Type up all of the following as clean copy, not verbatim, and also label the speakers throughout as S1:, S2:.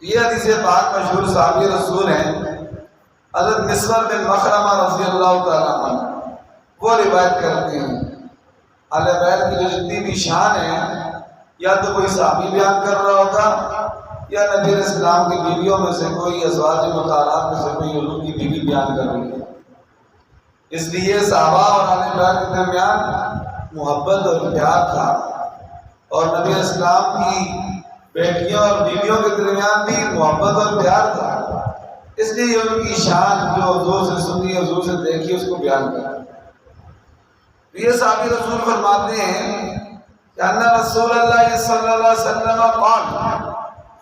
S1: یہ حدیث پاک مشہور صحابی رسول ہیں حضرت مسور بن مخرمہ رضی اللہ تعالیٰ عنہ، وہ روایت کرتے ہیں اہل بیت کی جو جتنی بھی شان ہے یا تو کوئی صحابی بیان کر رہا ہوگا یا نبی علیہ السلام کی بیویوں میں سے کوئی، ازواج مطہرات میں سے کوئی حضور کی بیوی بیان کر رہی ہے۔ اس لیے صحابہ اور اہل بیت کے درمیان محبت اور پیار تھا، اور نبی علیہ السلام کی بیٹیوں اور بیویوں کے درمیان بھی محبت اور پیار تھا۔ اس لیے ان کی شان جو حضور سے سنی، حضور سے دیکھی، اس کو بیان کر۔ یہ صحابی رسول فرماتے ہیں کہ ان رسول اللہ صلی اللہ علیہ وسلم قال،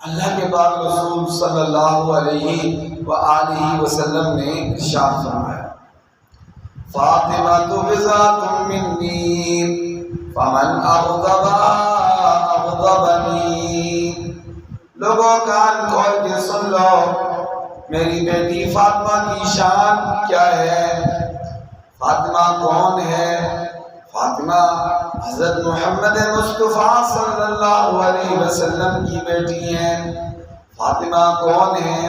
S1: اللہ کے پاک رسول صلی اللہ علیہ وآلہ وسلم نے ارشاد فرمایا، فاطمہ بضعۃ منی فمن اغضبنی۔ لوگوں کان کھول کے سن لو، میری بیٹی فاطمہ کی شان کیا ہے۔ فاطمہ کون ہے؟ فاطمہ حضرت محمد مصطفیٰ صلی اللہ علیہ وسلم کی بیٹی ہیں۔ فاطمہ کون ہے؟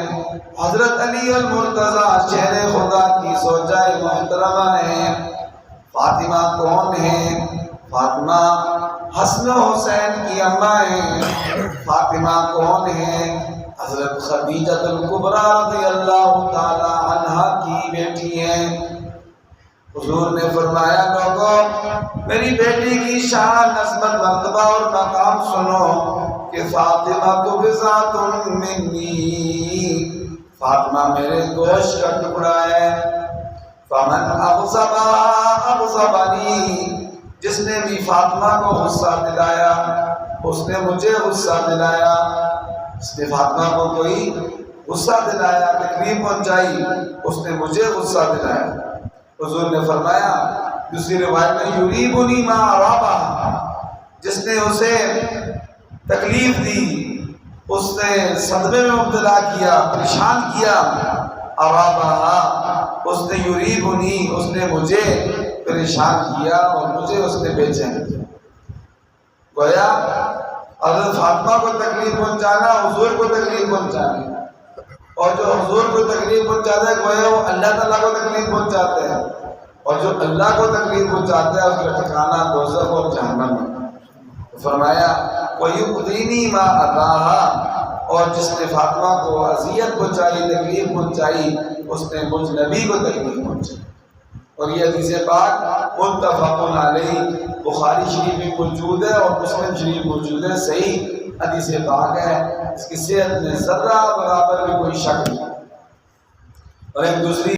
S1: حضرت علی المرتضیٰ شہر خدا کی زوجہ محترمہ ہیں۔ فاطمہ کون ہے؟ فاطمہ حسن و حسین کی اماں ہیں۔ فاطمہ کون ہے؟ حضرت خدیجہ الکبریٰ رضی اللہ تعالی عنہا کی بیٹی ہیں۔ حضور نے فرمایا، لوگوں میری بیٹی کی شان، عظمت، مرتبہ اور مقام سنو کہ فاطمہ تو بضعۃ منی، فاطمہ میرے گوشت کا ٹکڑا ہے۔ فمن اغضبنی، جس نے بھی فاطمہ کو غصہ دلایا، اس نے مجھے غصہ دلایا۔ اس نے فاطمہ کو کوئی غصہ دلایا، تکلیف پہنچائی، اس نے مجھے غصہ دلایا۔ حضور نے فرمایا دوسری روایت میں، یریبنی ما ارابہ، جس نے اسے تکلیف دی، اس نے صدمے میں مبتلا کیا، پریشان کیا، ارابہ، اس نے یریبنی، اس نے مجھے پریشان کیا اور مجھے اس نے بے چین کیا۔ گویا حضرت فاطمہ کو تکلیف پہنچانا حضور کو تکلیف پہنچانا، اور جو حضور کو تکلیف پہنچاتا ہے گویا وہ اللہ تعالیٰ کو تکلیف پہنچاتے ہیں، اور جو اللہ کو تکلیف پہنچاتا ہے اس کا ٹھکانہ دوزخ اور جہنم ہے۔ فرمایا وَيُؤْذِنِي مَا أَذَاهَا، اور جس نے فاطمہ کو اذیت پہنچائی، تکلیف پہنچائی، اس نے مجھ نبی کو تکلیف پہنچائی۔ اور یہ حدیث پاک متفق علیہ بخاری شریف میں موجود ہے اور مسلم شریف موجود ہے، صحیح حدیث پاک ہے، اس کی صحت میں ذرہ برابر بھی کوئی شک نہیں۔ اور ایک دوسری